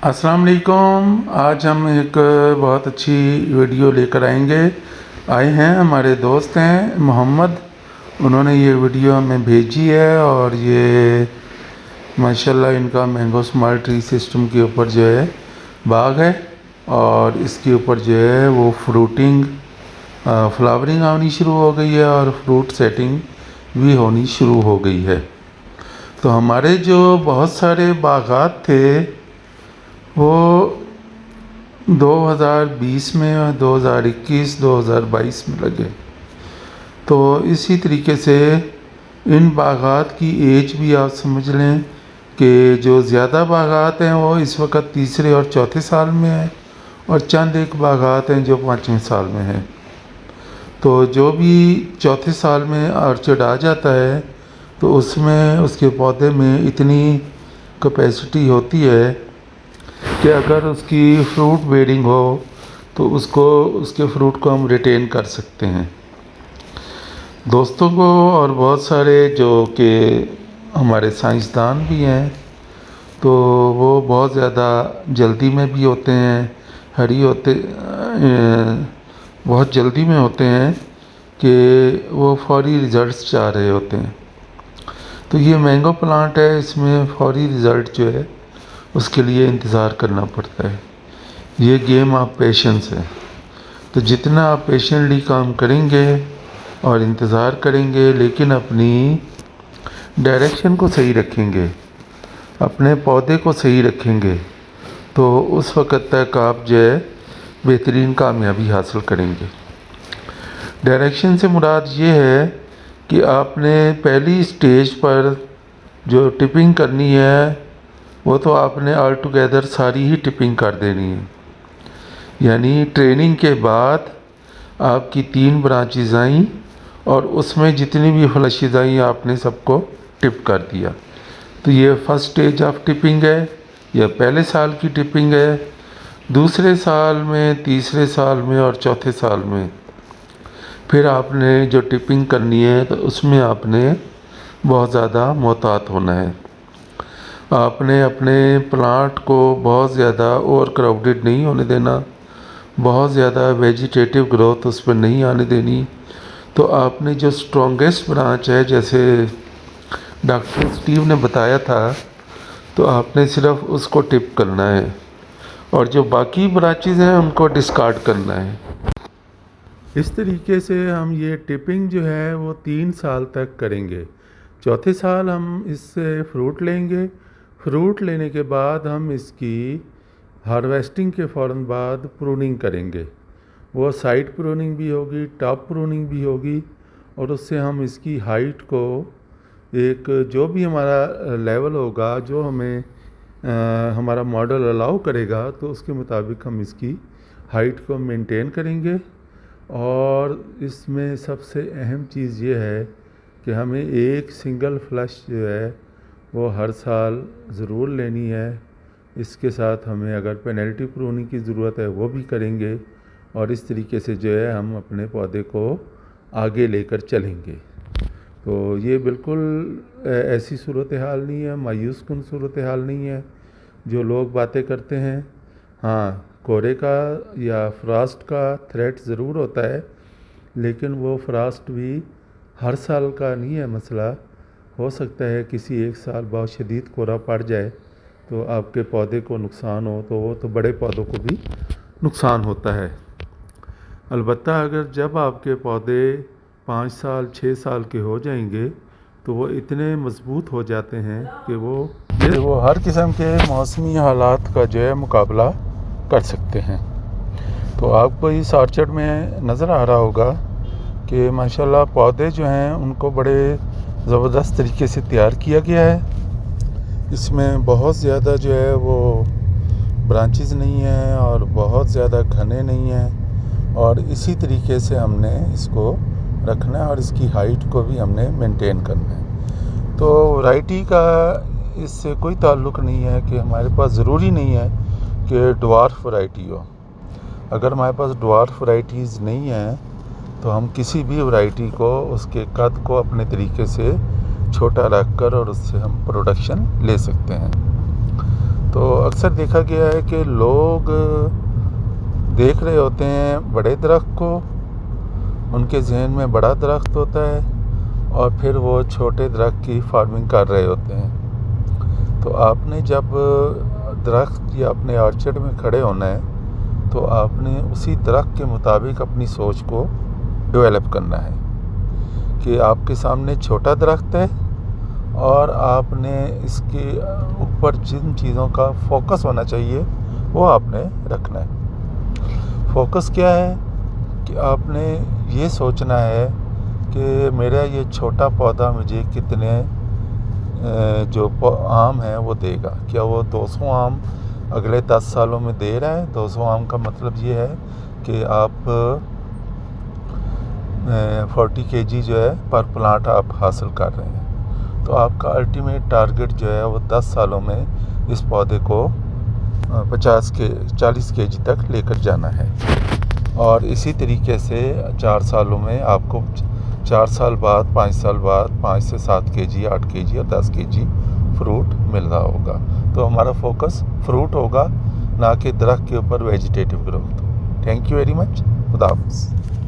अस्सलाम वालेकुम। आज हम एक बहुत अच्छी वीडियो लेकर आए हैं। हमारे दोस्त हैं मोहम्मद, उन्होंने ये वीडियो हमें भेजी है और ये माशाल्लाह इनका मैंगो स्मार्ट ट्री सिस्टम के ऊपर जो है बाग है और इसके ऊपर जो है वो फ्लावरिंग आनी शुरू हो गई है और फ्रूट सेटिंग भी होनी शुरू हो गई है। तो हमारे जो बहुत सारे बागात थे वो 2020 में और 2021, 2022 में लगे। तो इसी तरीके से इन बागात की एज भी आप समझ लें कि जो ज़्यादा बागात हैं वो इस वक्त तीसरे और चौथे साल में हैं और चंद एक बागात हैं जो 5वें साल में हैं। तो जो भी चौथे साल में ऑर्चर्ड आ जाता है तो उसमें उसके पौधे में इतनी कैपेसिटी होती है कि अगर उसकी फ्रूट बेयरिंग हो तो उसके फ्रूट को हम रिटेन कर सकते हैं। दोस्तों को और बहुत सारे जो कि हमारे साइंसदान भी हैं तो वो बहुत ज़्यादा जल्दी में भी होते हैं, बहुत जल्दी में होते हैं कि वो फौरी रिज़ल्ट्स चाह रहे होते हैं। तो ये मैंगो प्लांट है, इसमें फौरी रिज़ल्ट जो है उसके लिए इंतज़ार करना पड़ता है। ये गेम ऑफ पेशेंस है। तो जितना आप पेशेंटली काम करेंगे और इंतज़ार करेंगे लेकिन अपनी डायरेक्शन को सही रखेंगे, अपने पौधे को सही रखेंगे, तो उस वक़्त तक आप जो है बेहतरीन कामयाबी हासिल करेंगे। डायरेक्शन से मुराद ये है कि आपने पहली स्टेज पर जो टिपिंग करनी है वो तो आपने ऑल टुगेदर सारी ही टिपिंग कर देनी है। यानी ट्रेनिंग के बाद आपकी 3 ब्रांचेज आईं और उसमें जितनी भी फ्लशीज आई आपने सबको टिप कर दिया। तो ये फर्स्ट स्टेज ऑफ टिपिंग है, यह पहले साल की टिपिंग है। दूसरे साल में, तीसरे साल में और चौथे साल में फिर आपने जो टिपिंग करनी है तो उसमें आपने बहुत ज़्यादा मोहतात होना है। आपने अपने प्लांट को बहुत ज़्यादा ओवर क्राउडेड नहीं होने देना, बहुत ज़्यादा वेजिटेटिव ग्रोथ उस पर नहीं आने देनी। तो आपने जो स्ट्रॉन्गेस्ट ब्रांच है, जैसे डॉक्टर स्टीव ने बताया था, तो आपने सिर्फ उसको टिप करना है और जो बाकी ब्रांचेस हैं उनको डिस्कार्ड करना है। इस तरीके से हम ये टिपिंग जो है वो 3 साल तक करेंगे। चौथे साल हम इससे फ्रूट लेंगे। फ्रूट लेने के बाद हम इसकी हार्वेस्टिंग के फ़ौरन बाद प्रूनिंग करेंगे। वो साइड प्रूनिंग भी होगी, टॉप प्रूनिंग भी होगी और उससे हम इसकी हाइट को एक जो भी हमारा लेवल होगा, जो हमें हमारा मॉडल अलाउ करेगा, तो उसके मुताबिक हम इसकी हाइट को मेंटेन करेंगे। और इसमें सबसे अहम चीज़ ये है कि हमें एक सिंगल फ्लश जो है वो हर साल ज़रूर लेनी है। इसके साथ हमें अगर पेनल्टी प्रूनिंग की ज़रूरत है वो भी करेंगे और इस तरीके से जो है हम अपने पौधे को आगे लेकर चलेंगे। तो ये बिल्कुल ऐसी सूरत हाल नहीं है, मायूस कुन सूरत हाल नहीं है जो लोग बातें करते हैं। हाँ, कोहरे का या फ्रॉस्ट का थ्रेट ज़रूर होता है, लेकिन वो फ्रॉस्ट भी हर साल का नहीं है मसला। हो सकता है किसी एक साल बहुत शदीद कोहरा पड़ जाए तो आपके पौधे को नुकसान हो, तो वो तो बड़े पौधों को भी नुकसान होता है। अलबत्ता अगर जब आपके पौधे 5 साल 6 साल के हो जाएंगे तो वो इतने मज़बूत हो जाते हैं कि वो हर किस्म के मौसमी हालात का जो है मुकाबला कर सकते हैं। तो आपको इस ऑर्चर्ड में नज़र आ रहा होगा कि माशाल्लाह पौधे जो हैं उनको बड़े ज़बरदस्त तरीके से तैयार किया गया है। इसमें बहुत ज़्यादा जो है वो ब्रांचेस नहीं हैं और बहुत ज़्यादा घने नहीं हैं और इसी तरीके से हमने इसको रखना है और इसकी हाइट को भी हमने मेंटेन करना है। तो वैरायटी का इससे कोई ताल्लुक़ नहीं है कि हमारे पास ज़रूरी नहीं है कि ड्वार्फ वैरायटी हो। अगर हमारे पास ड्वार्फ वैरायटीज़ नहीं हैं तो हम किसी भी वैरायटी को उसके कद को अपने तरीके से छोटा रख कर और उससे हम प्रोडक्शन ले सकते हैं। तो अक्सर देखा गया है कि लोग देख रहे होते हैं बड़े दरख्त को, उनके जहन में बड़ा दरख्त होता है और फिर वो छोटे दरख्त की फार्मिंग कर रहे होते हैं। तो आपने जब दरख्त या अपने ऑर्चर्ड में खड़े होना है तो आपने उसी दरख्त के मुताबिक अपनी सोच को डेवलप करना है कि आपके सामने छोटा दरख्त है और आपने इसके ऊपर जिन चीज़ों का फोकस होना चाहिए वो आपने रखना है। फोकस क्या है कि आपने ये सोचना है कि मेरा ये छोटा पौधा मुझे कितने जो आम है वो देगा। क्या वो 200 आम अगले 10 सालों में दे रहा है? 200 आम का मतलब ये है कि आप 40 kg जो है पर प्लांट आप हासिल कर रहे हैं। तो आपका अल्टीमेट टारगेट जो है वो 10 सालों में इस पौधे को 40 kg तक लेकर जाना है। और इसी तरीके से 4 सालों में आपको 4 साल बाद 5 साल बाद 5 से 7 kg 8 kg और 10 kg फ्रूट मिल रहा होगा। तो हमारा फोकस फ्रूट होगा, ना कि दरख्त के ऊपर vegetative growth. Thank you very much. खुदा हाफ़िज़।